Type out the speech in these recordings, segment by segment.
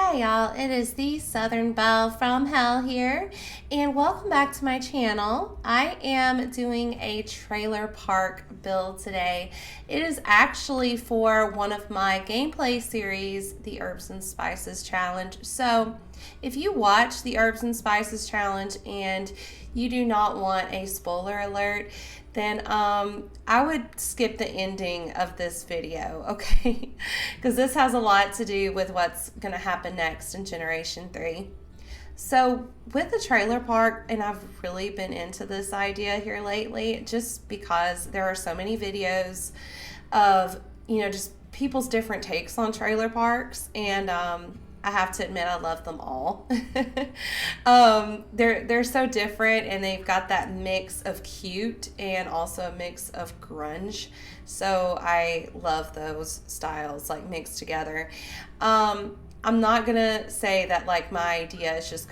Hi y'all, it is the Southern Belle from Hell here, and welcome back to my channel. I am doing a trailer park build today. It is actually for one of my gameplay series, the Herbs and Spices Challenge. So if you watch the Herbs and Spices Challenge and you do not want a spoiler alert, then I would skip the ending of this video, okay? Because this has a lot to do with what's going to happen next in Generation 3. So with the trailer park, and I've really been into this idea here lately, just because there are so many videos of, just people's different takes on trailer parks, and I have to admit I love them all. They're so different, and they've got that mix of cute and also a mix of grunge. So I love those styles like mixed together. I'm not gonna say that like my idea is just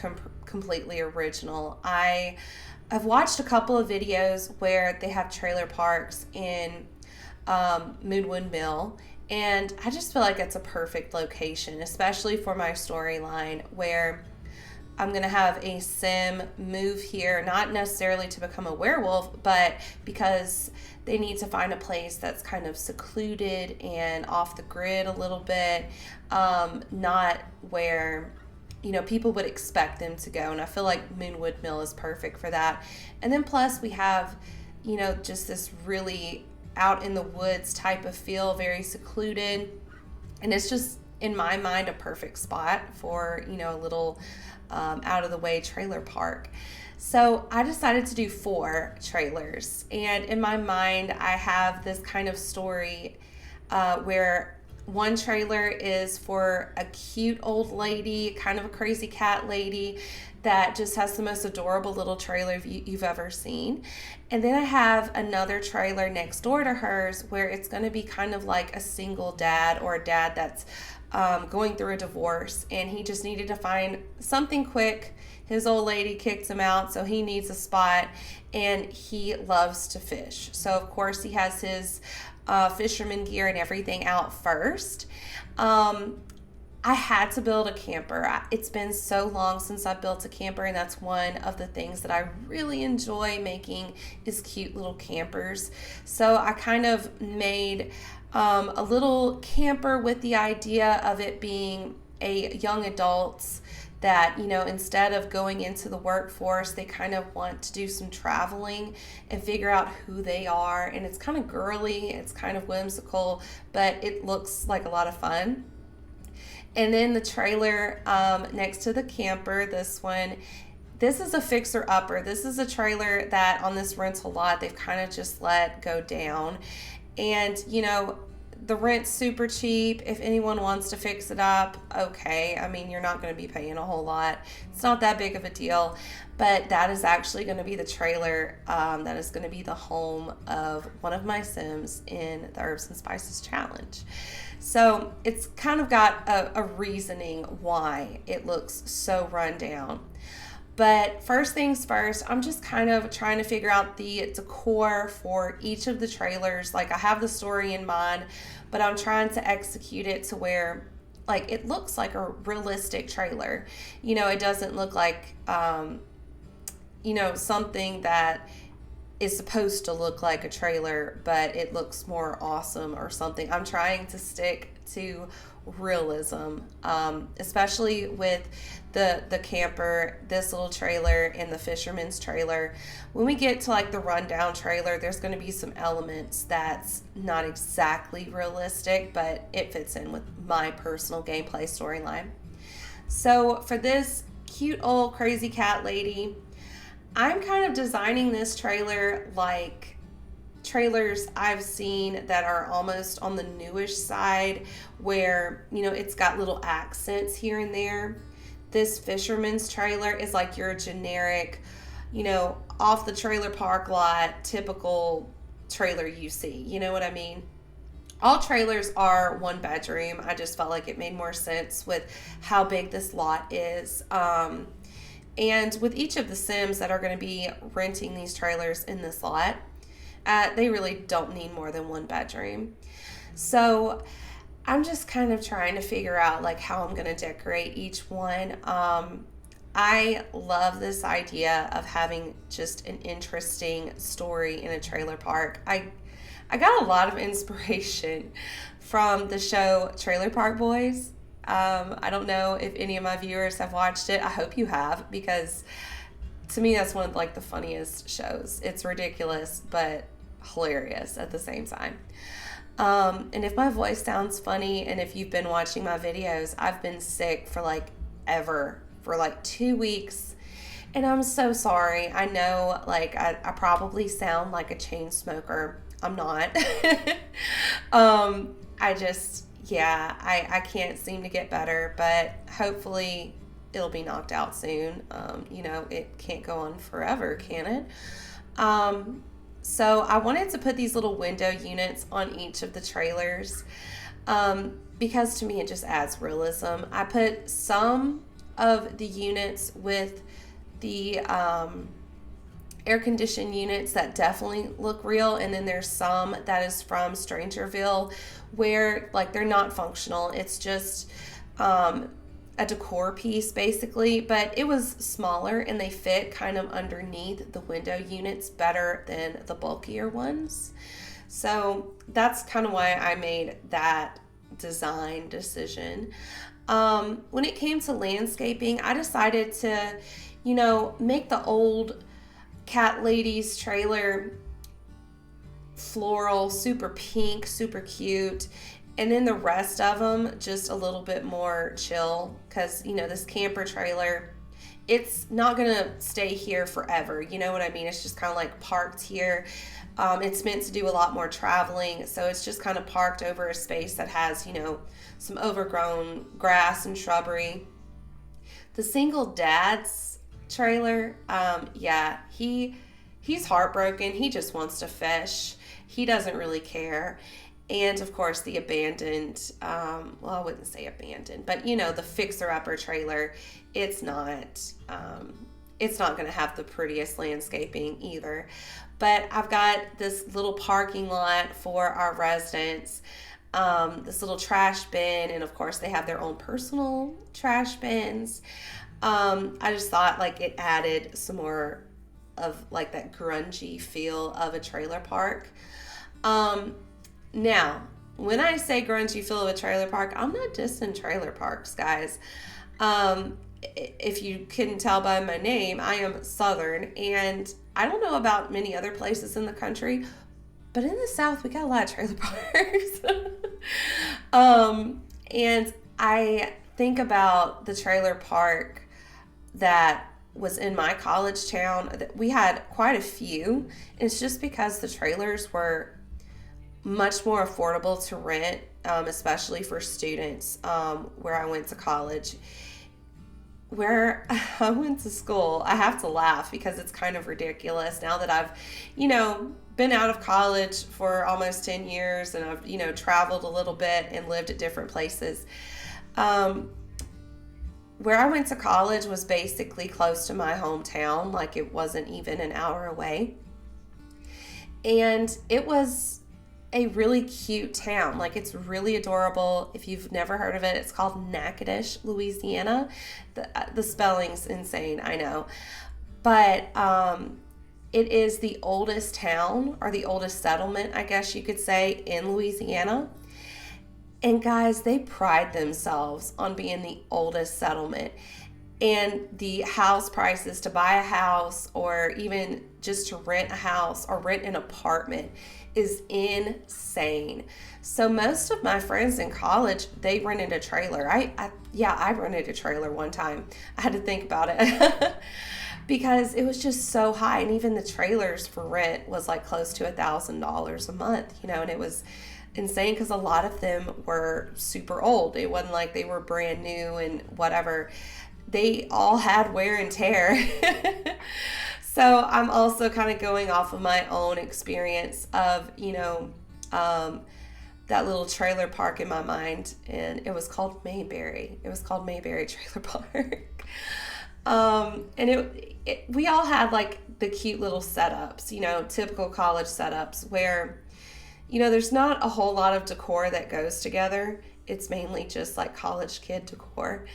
completely original. I've watched a couple of videos where they have trailer parks in Moonwood Mill, and I just feel like it's a perfect location, especially for my storyline where I'm going to have a sim move here, not necessarily to become a werewolf, but because they need to find a place that's kind of secluded and off the grid a little bit, not where people would expect them to go. And I feel like Moonwood Mill is perfect for that. And then plus we have, just this really out in the woods type of feel, very secluded, and it's just in my mind a perfect spot for a little out of the way trailer park. So I decided to do 4 trailers, and in my mind I have this kind of story where one trailer is for a cute old lady, kind of a crazy cat lady that just has the most adorable little trailer you've ever seen. And then I have another trailer next door to hers where it's going to be kind of like a single dad, or a dad that's going through a divorce, and he just needed to find something quick. His old lady kicked him out, so he needs a spot, and he loves to fish. So of course he has his fisherman gear and everything out first. I had to build a camper. It's been so long since I've built a camper, and that's one of the things that I really enjoy making is cute little campers. So I kind of made a little camper with the idea of it being a young adults that, instead of going into the workforce, they kind of want to do some traveling and figure out who they are. And it's kind of girly, it's kind of whimsical, but it looks like a lot of fun. And then the trailer next to the camper, this is a fixer-upper. This is a trailer that on this rental lot, they've kind of just let go down. And, the rent's super cheap. If anyone wants to fix it up, okay. I mean, you're not going to be paying a whole lot. It's not that big of a deal. But that is actually going to be the trailer that is going to be the home of one of my Sims in the Herbs and Spices Challenge. So it's kind of got a reasoning why it looks so run down. But first things first, I'm just kind of trying to figure out the decor for each of the trailers. Like, I have the story in mind, but I'm trying to execute it to where like it looks like a realistic trailer. It doesn't look like something that is supposed to look like a trailer, but it looks more awesome or something. I'm trying to stick to realism, especially with the camper, this little trailer, and the fisherman's trailer. When we get to like the rundown trailer, there's going to be some elements that's not exactly realistic, but it fits in with my personal gameplay storyline. So for this cute old crazy cat lady, I'm kind of designing this trailer like trailers I've seen that are almost on the newish side, where it's got little accents here and there. This fisherman's trailer is like your generic, off the trailer park lot, typical trailer you see. You know what I mean? All trailers are 1 bedroom. I just felt like it made more sense with how big this lot is. And with each of the Sims that are going to be renting these trailers in this lot, they really don't need more than 1 bedroom. So I'm just kind of trying to figure out like how I'm going to decorate each one. I love this idea of having just an interesting story in a trailer park. I got a lot of inspiration from the show Trailer Park Boys. I don't know if any of my viewers have watched it. I hope you have, because to me that's one of like the funniest shows. It's ridiculous but hilarious at the same time. And if my voice sounds funny, and if you've been watching my videos, I've been sick for like ever, for like 2 weeks. And I'm so sorry. I know like I probably sound like a chain smoker. I'm not. I just, yeah, I can't seem to get better, but hopefully it'll be knocked out soon. You know, it can't go on forever, can it? So I wanted to put these little window units on each of the trailers, because to me it just adds realism. I put some of the units with the air-conditioned units that definitely look real, and then there's some that is from Strangerville where like they're not functional. It's just a decor piece basically, but it was smaller and they fit kind of underneath the window units better than the bulkier ones. So that's kind of why I made that design decision. When it came to landscaping, I decided to, you know, make the old Cat Ladies trailer floral, super pink, super cute. And then the rest of them just a little bit more chill, because, you know, this camper trailer, it's not going to stay here forever. You know what I mean? It's just kind of like parked here. It's meant to do a lot more traveling. So it's just kind of parked over a space that has, you know, some overgrown grass and shrubbery. The single dad's trailer, yeah, he's heartbroken. He just wants to fish. He doesn't really care. And of course the abandoned, well, I wouldn't say abandoned, but you know, the fixer-upper trailer, it's not going to have the prettiest landscaping either. But I've got this little parking lot for our residents, this little trash bin, and of course they have their own personal trash bins. I just thought like it added some more of like that grungy feel of a trailer park. Now, when I say grungy feel of a trailer park, I'm not dissing trailer parks, guys. If you couldn't tell by my name, I am Southern, and I don't know about many other places in the country, but in the South, we got a lot of trailer parks. And I think about the trailer park that was in my college town. We had quite a few. It's just because the trailers were much more affordable to rent, especially for students, where I went to college. Where I went to school, I have to laugh because it's kind of ridiculous now that I've, you know, been out of college for almost 10 years and I've, you know, traveled a little bit and lived at different places. Where I went to college was basically close to my hometown, like it wasn't even an hour away. And it was a really cute town. Like, it's really adorable. If you've never heard of it, it's called Natchitoches, Louisiana. The spelling's insane, I know. But it is the oldest town, or the oldest settlement, I guess you could say, in Louisiana. And guys, they pride themselves on being the oldest settlement. And the house prices to buy a house, or even just to rent a house or rent an apartment, is insane. So most of my friends in college, they rented a trailer. I rented a trailer one time. I had to think about it because it was just so high. And even the trailers for rent was like close to $1,000 a month, you know, and it was insane because a lot of them were super old. It wasn't like they were brand new and whatever. They all had wear and tear. So I'm also kind of going off of my own experience of, you know, that little trailer park in my mind. And it was called Mayberry. It was called Mayberry Trailer Park. And we all had like the cute little setups, you know, typical college setups where, you know, there's not a whole lot of decor that goes together. it's mainly just like college kid decor.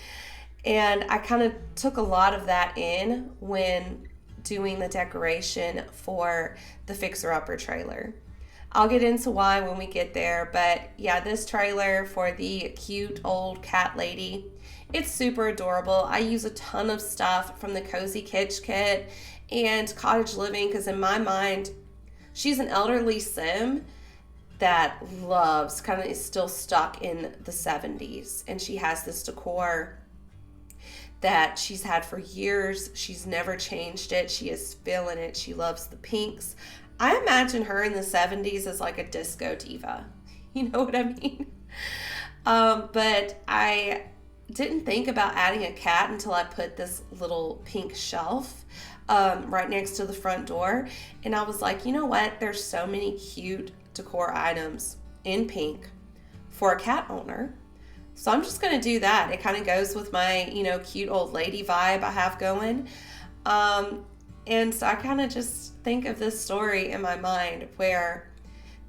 And I kind of took a lot of that in when doing the decoration for the Fixer Upper trailer. I'll get into why when we get there, but yeah, this trailer for the cute old cat lady, it's super adorable. I use a ton of stuff from the Cozy Kitsch kit and Cottage Living because in my mind, she's an elderly sim that loves, kind of is still stuck in the 70s, and she has this decor that she's had for years. She's never changed it. She is feeling it. She loves the pinks. I imagine her in the 70s as like a disco diva. You know what I mean? But I didn't think about adding a cat until I put this little pink shelf right next to the front door. And I was like, you know what? There's so many cute decor items in pink for a cat owner. So I'm just going to do that. It kind of goes with my, cute old lady vibe I have going. And so I kind of just think of this story in my mind where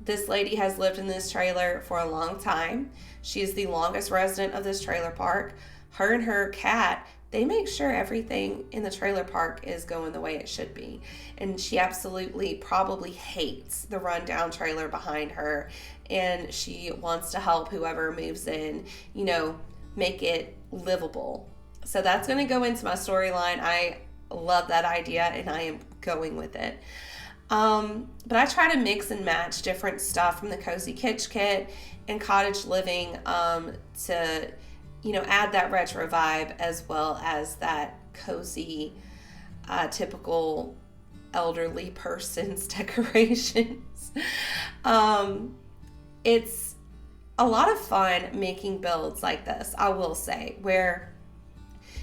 this lady has lived in this trailer for a long time. She is the longest resident of this trailer park. Her and her cat, they make sure everything in the trailer park is going the way it should be. And she absolutely probably hates the rundown trailer behind her. And she wants to help whoever moves in, make it livable. So that's going to go into my storyline. I love that idea and I am going with it. But I try to mix and match different stuff from the Cozy Kitsch kit and Cottage Living to, add that retro vibe as well as that cozy, typical elderly person's decorations. It's a lot of fun making builds like this, I will say, where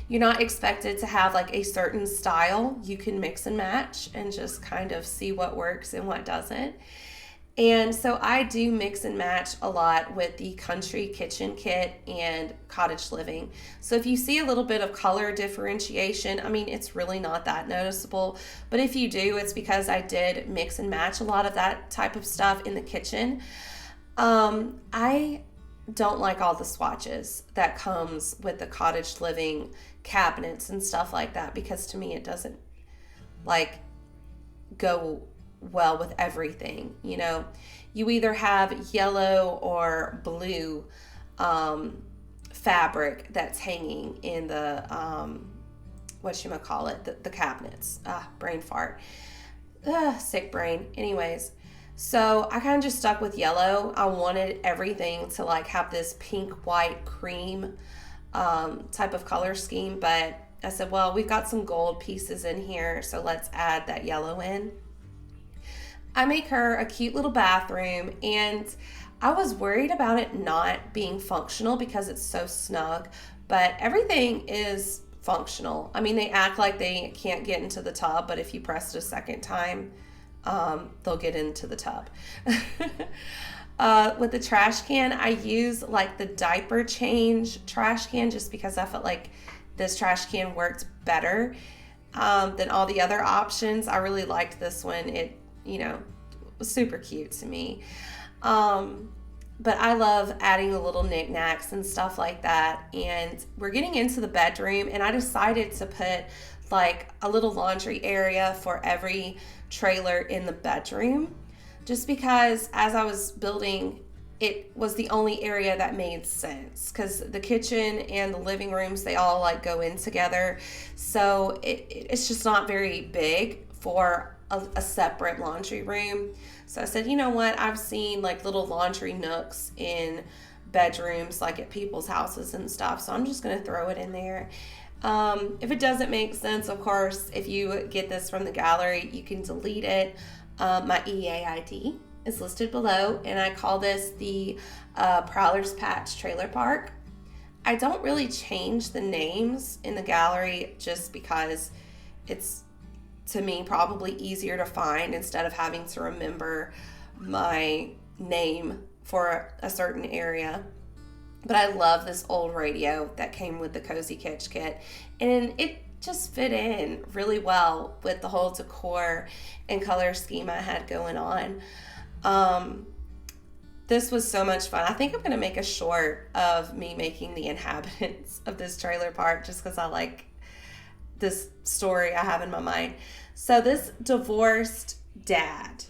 you're not expected to have like a certain style. You can mix and match and just kind of see what works and what doesn't. And so I do mix and match a lot with the Country Kitchen kit and Cottage Living. So if you see a little bit of color differentiation, it's really not that noticeable. But if you do, it's because I did mix and match a lot of that type of stuff in the kitchen. I don't like all the swatches that comes with the Cottage Living cabinets and stuff like that, because to me it doesn't go well with everything. You either have yellow or blue fabric that's hanging in the the cabinets. Brain fart. Sick brain. Anyways, so I kind of just stuck with yellow. I wanted everything to have this pink, white, cream type of color scheme, but I said, well, we've got some gold pieces in here, so let's add that yellow in. I make her a cute little bathroom, and I was worried about it not being functional because it's so snug, but everything is functional. They act like they can't get into the tub, but if you press it a second time, they'll get into the tub. With the trash can, I use the diaper change trash can just because I felt like this trash can worked better than all the other options. I really liked this one. It, was super cute to me. But I love adding the little knickknacks and stuff like that. And we're getting into the bedroom, and I decided to put a little laundry area for every trailer in the bedroom, just because as I was building, it was the only area that made sense, because the kitchen and the living rooms, they all go in together. So it's just not very big for a separate laundry room. So I said, you know what? I've seen little laundry nooks in bedrooms, at people's houses and stuff. So I'm just going to throw it in there. If it doesn't make sense, of course, if you get this from the gallery, you can delete it. My EA ID is listed below, and I call this the Prowler's Patch Trailer Park. I don't really change the names in the gallery just because it's, to me, probably easier to find instead of having to remember my name for a certain area. But I love this old radio that came with the Cozy Kitsch kit, and it just fit in really well with the whole decor and color scheme I had going on. this was so much fun. I think I'm going to make a short of me making the inhabitants of this trailer park just because I like this story I have in my mind. So this divorced dad.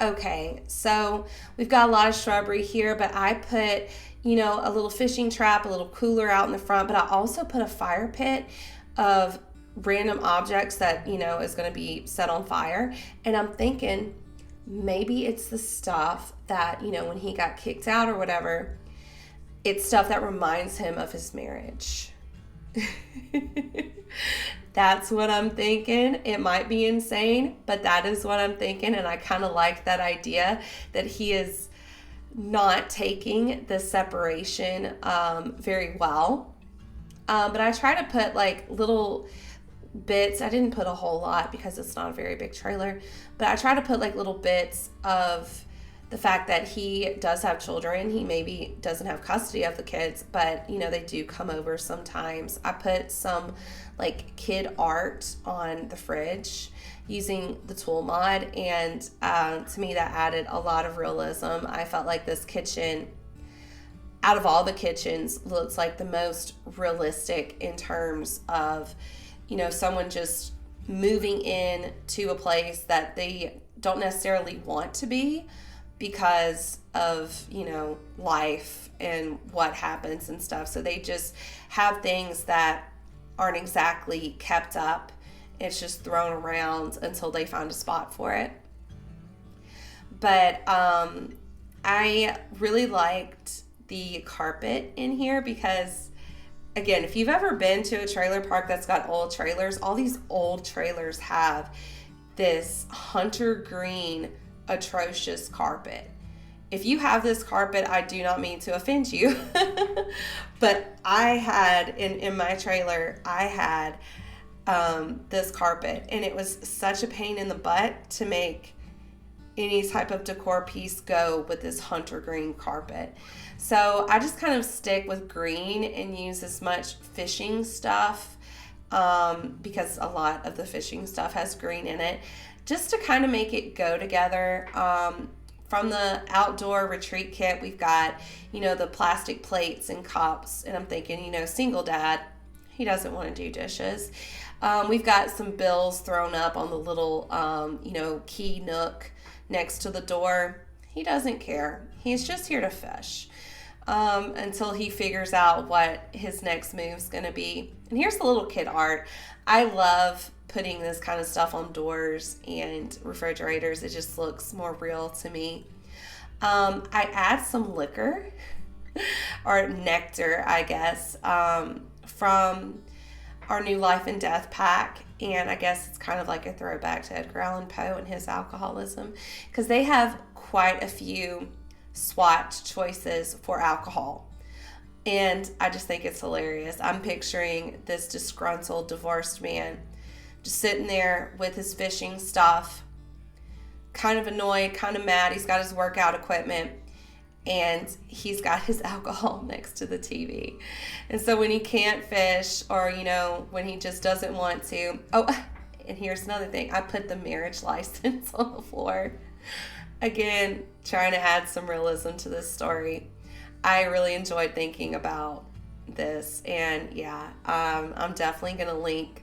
Okay, so we've got a lot of shrubbery here, but I put, a little fishing trap, a little cooler out in the front, but I also put a fire pit of random objects that, is going to be set on fire. And I'm thinking maybe it's the stuff that, when he got kicked out or whatever, it's stuff that reminds him of his marriage. That's what I'm thinking. It might be insane, but that is what I'm thinking. And I kind of like that idea that he is not taking the separation very well. But I try to put like little bits. I didn't put a whole lot because it's not a very big trailer, but I try to put like little bits of the fact that he does have children. He maybe doesn't have custody of the kids, but they do come over sometimes. I put some like kid art on the fridge using the tool mod, and to me that added a lot of realism. I felt like this kitchen, out of all the kitchens, looks like the most realistic in terms of someone just moving in to a place that they don't necessarily want to be because of life and what happens and stuff. So they just have things that aren't exactly kept up. It's just thrown around until they find a spot for it. But I really liked the carpet in here because, again, if you've ever been to a trailer park that's got old trailers, all these old trailers have this hunter green atrocious carpet. If you have this carpet, I do not mean to offend you, but I had in my trailer, I had this carpet, and it was such a pain in the butt to make any type of decor piece go with this hunter green carpet. So I just kind of stick with green and use as much fishing stuff because a lot of the fishing stuff has green in it, just to kind of make it go together. From the outdoor retreat kit, we've got, the plastic plates and cups, and I'm thinking, single dad, he doesn't want to do dishes. We've got some bills thrown up on the little, key nook next to the door. He doesn't care. He's just here to fish until he figures out what his next move's going to be. And here's the little kid art. I love putting this kind of stuff on doors and refrigerators. It just looks more real to me. I add some liquor or nectar, I guess, from our new Life and Death pack. And I guess it's kind of like a throwback to Edgar Allan Poe and his alcoholism, because they have quite a few SWAT choices for alcohol. And I just think it's hilarious. I'm picturing this disgruntled, divorced man just sitting there with his fishing stuff, kind of annoyed, kind of mad. He's got his workout equipment, and he's got his alcohol next to the TV. And so when he can't fish, or, when he just doesn't want to. Oh, and here's another thing. I put the marriage license on the floor. Again, trying to add some realism to this story. I really enjoyed thinking about this. And yeah, I'm definitely going to link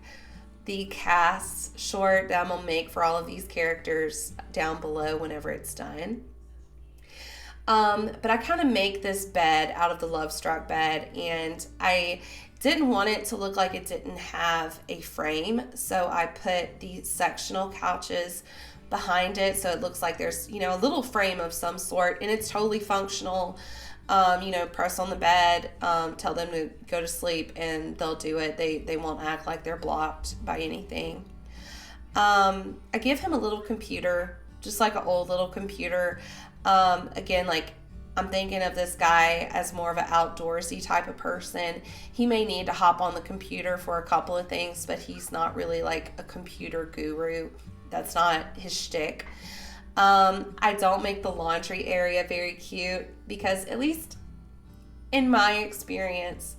the cast short that I'm going to make for all of these characters down below whenever it's done. But I kind of make this bed out of the Love Struck bed, and I didn't want it to look like it didn't have a frame, so I put the sectional couches behind it so it looks like there's, a little frame of some sort, and it's totally functional. Press on the bed, tell them to go to sleep, and they'll do it. They won't act like they're blocked by anything. I give him a little computer, just like an old little computer. Again, like, I'm thinking of this guy as more of an outdoorsy type of person. He may need to hop on the computer for a couple of things, but he's not really like a computer guru. That's not his shtick. I don't make the laundry area very cute because, at least in my experience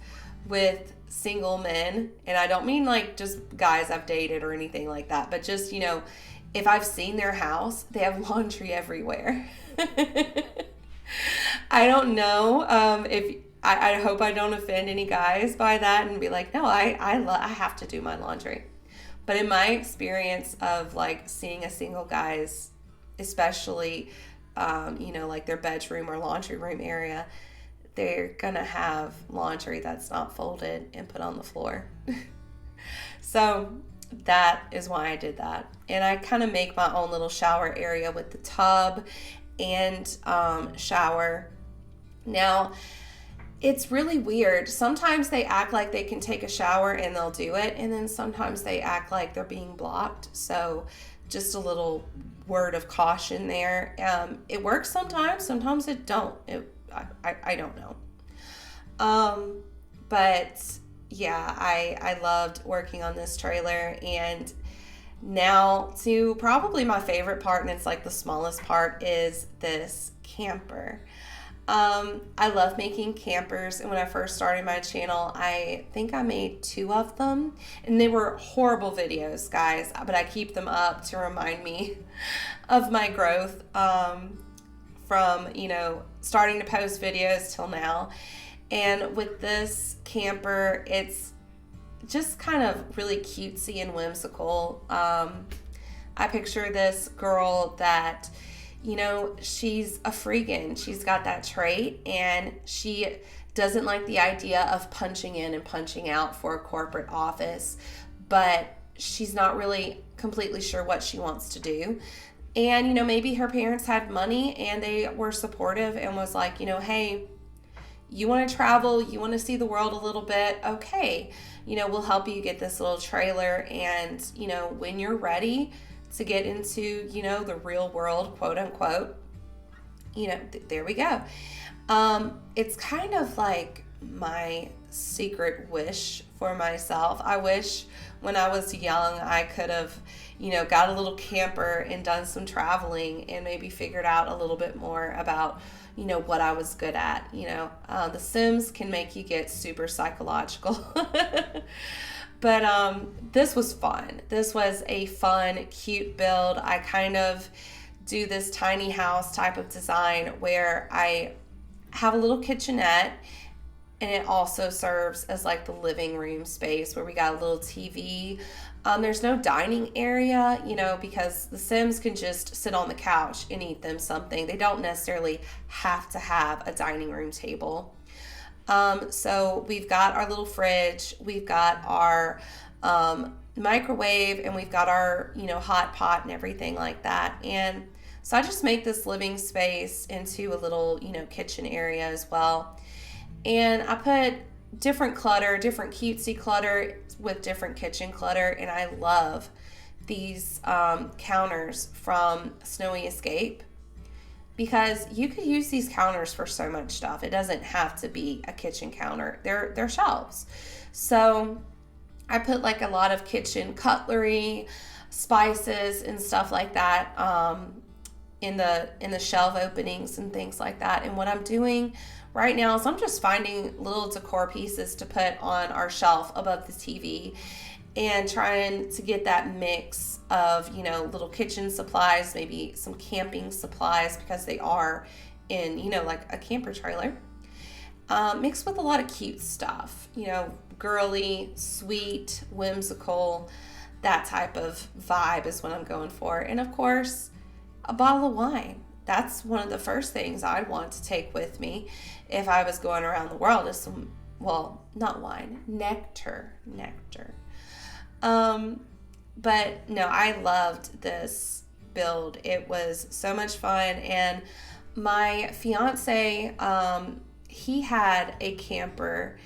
with single men, and I don't mean like just guys I've dated or anything like that, but just, if I've seen their house, they have laundry everywhere. I don't know if I hope I don't offend any guys by that and be like, no, I have to do my laundry. But in my experience of like seeing a single guy's, especially, like their bedroom or laundry room area, they're gonna have laundry that's not folded and put on the floor. So that is why I did that. And I kind of make my own little shower area with the tub and shower. Now, it's really weird. Sometimes they act like they can take a shower and they'll do it, and then sometimes they act like they're being blocked. So just a little word of caution there. It works sometimes it don't. I don't know. But yeah, I loved working on this trailer. And now to probably my favorite part, and it's like the smallest part, is this camper. I love making campers, and when I first started my channel, I think I made 2 of them, and they were horrible videos, guys, but I keep them up to remind me of my growth from, starting to post videos till now. And with this camper, it's just kind of really cutesy and whimsical. I picture this girl that, she's a freegan. She's got that trait, and she doesn't like the idea of punching in and punching out for a corporate office, but she's not really completely sure what she wants to do. And, maybe her parents had money and they were supportive and was like, hey, you want to travel, you want to see the world a little bit, okay, we'll help you get this little trailer, and, when you're ready to get into, the real world, quote unquote, there we go. It's kind of like my secret wish for myself. I wish when I was young I could have, got a little camper and done some traveling and maybe figured out a little bit more about, what I was good at. The Sims can make you get super psychological. But this was fun. This was a fun, cute build. I kind of do this tiny house type of design where I have a little kitchenette, and it also serves as like the living room space where we got a little TV. There's no dining area, because the Sims can just sit on the couch and eat them something. They don't necessarily have to have a dining room table. So we've got our little fridge, we've got our microwave, and we've got our, hot pot and everything like that. And so I just make this living space into a little, kitchen area as well. And I put different clutter, different cutesy clutter with different kitchen clutter. And I love these counters from Snowy Escape, because you could use these counters for so much stuff. It doesn't have to be a kitchen counter. They're shelves. So I put like a lot of kitchen cutlery, spices, and stuff like that in the shelf openings and things like that. And what I'm doing right now is I'm just finding little decor pieces to put on our shelf above the TV, and trying to get that mix of, little kitchen supplies, maybe some camping supplies, because they are in, like a camper trailer, mixed with a lot of cute stuff, girly, sweet, whimsical, that type of vibe is what I'm going for. And of course, a bottle of wine. That's one of the first things I'd want to take with me if I was going around the world, is some, well, not wine, nectar. But no, I loved this build. It was so much fun. And my fiance, he had a camper,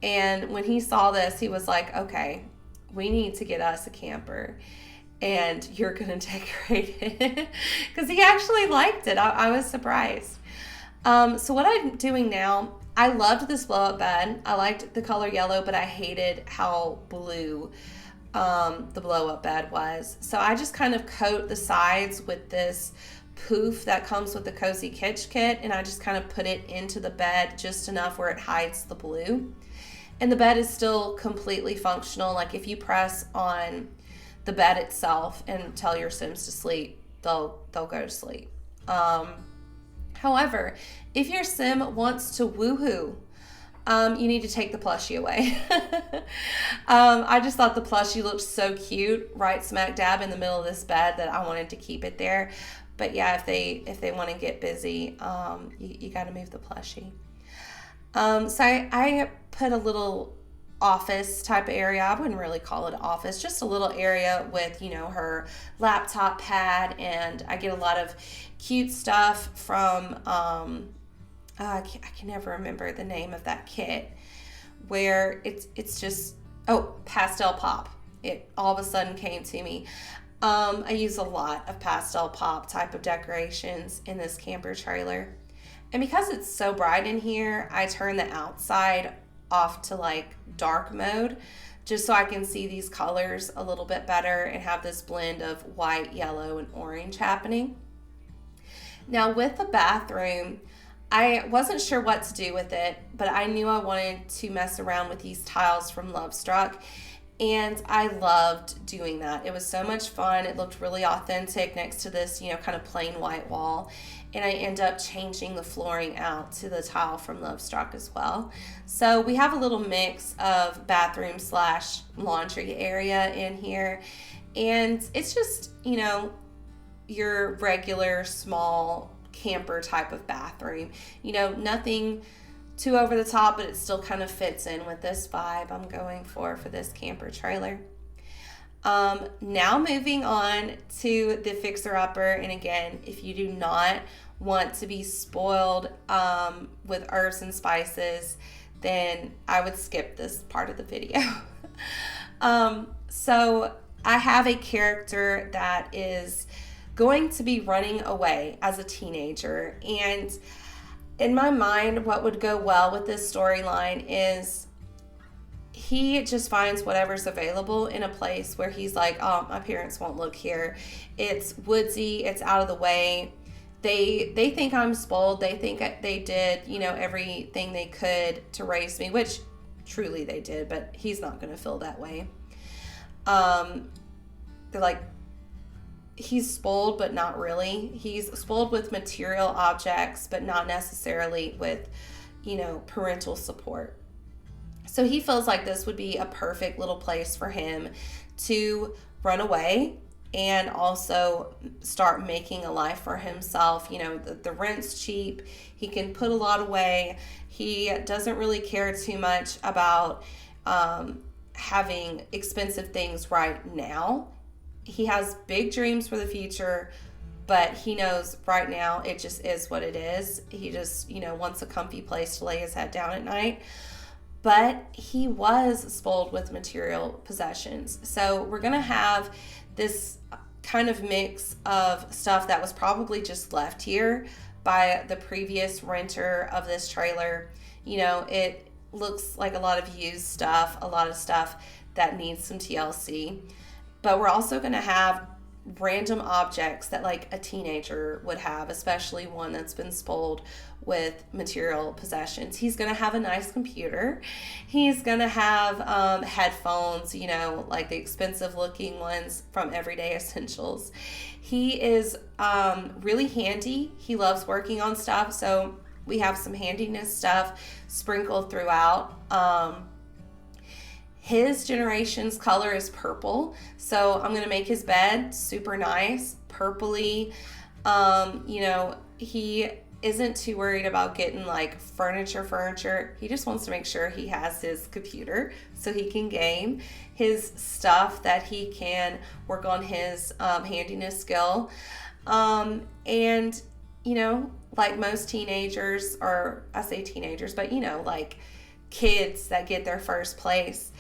and when he saw this, he was like, okay, we need to get us a camper, and you're gonna decorate it, because he actually liked it. I was surprised. So what I'm doing now, I loved this blow up bed. I liked the color yellow, but I hated how blue the blow up bed was. So I just kind of coat the sides with this poof that comes with the Cozy Kitsch kit, and I just kind of put it into the bed just enough where it hides the blue. And the bed is still completely functional. Like if you press on the bed itself and tell your Sims to sleep, they'll go to sleep. However, if your sim wants to woohoo, you need to take the plushie away. I just thought the plushie looked so cute right smack dab in the middle of this bed that I wanted to keep it there. But yeah, if they want to get busy, you got to move the plushie. So I put a little office type area. I wouldn't really call it office, just a little area with, her laptop pad, and I get a lot of cute stuff from I can never remember the name of that kit, where it's just, Pastel Pop. It all of a sudden came to me. I use a lot of Pastel Pop type of decorations in this camper trailer. And because it's so bright in here, I turn the outside off to like dark mode, just so I can see these colors a little bit better and have this blend of white, yellow, and orange happening. Now with the bathroom, I wasn't sure what to do with it, but I knew I wanted to mess around with these tiles from Lovestruck, and I loved doing that. It was so much fun. It looked really authentic next to this, kind of plain white wall, and I end up changing the flooring out to the tile from Lovestruck as well. So we have a little mix of bathroom / laundry area in here, and it's just, your regular small camper type of bathroom. Nothing too over the top, but it still kind of fits in with this vibe I'm going for this camper trailer. Now moving on to the fixer-upper, and again, if you do not want to be spoiled with herbs and spices, then I would skip this part of the video. So I have a character that is going to be running away as a teenager, and in my mind, what would go well with this storyline is he just finds whatever's available in a place where he's like, oh, my parents won't look here. It's woodsy, it's out of the way. They think I'm spoiled. They think they did, everything they could to raise me, which truly they did, but he's not going to feel that way. They're like, he's spoiled, but not really. He's spoiled with material objects, but not necessarily with, parental support. So he feels like this would be a perfect little place for him to run away and also start making a life for himself. The rent's cheap. He can put a lot away. He doesn't really care too much about having expensive things right now. He has big dreams for the future, but he knows right now it just is what it is. He just, wants a comfy place to lay his head down at night. But he was spoiled with material possessions. So we're going to have this kind of mix of stuff that was probably just left here by the previous renter of this trailer. It looks like a lot of used stuff, a lot of stuff that needs some TLC. But we're also going to have random objects that like a teenager would have, especially one that's been spoiled with material possessions. He's going to have a nice computer. He's going to have headphones, like the expensive looking ones from Everyday Essentials. He is really handy. He loves working on stuff. So we have some handiness stuff sprinkled throughout. His generation's color is purple, so I'm going to make his bed super nice, purpley. He isn't too worried about getting like furniture. He just wants to make sure he has his computer so he can game, his stuff that he can work on his handiness skill. And, like most teenagers, or I say teenagers, but, like kids that get their first place,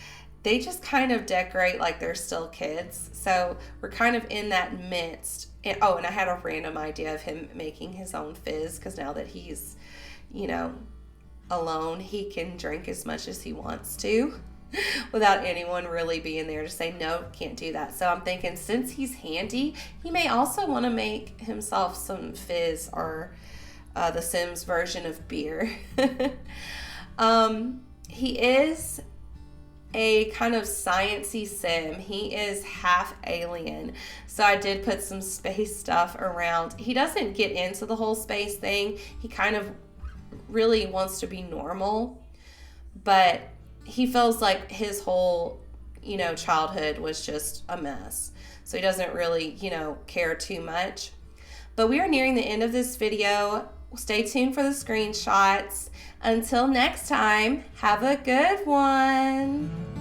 they just kind of decorate like they're still kids. So we're kind of in that midst. And I had a random idea of him making his own fizz, because now that he's, alone, he can drink as much as he wants to without anyone really being there to say, no, can't do that. So I'm thinking, since he's handy, he may also want to make himself some fizz, or the Sims version of beer. He is a kind of sciencey sim. He is half alien. So I did put some space stuff around. He doesn't get into the whole space thing. He kind of really wants to be normal, but he feels like his whole, childhood was just a mess. So he doesn't really, care too much. But we are nearing the end of this video. Stay tuned for the screenshots. Until next time, have a good one.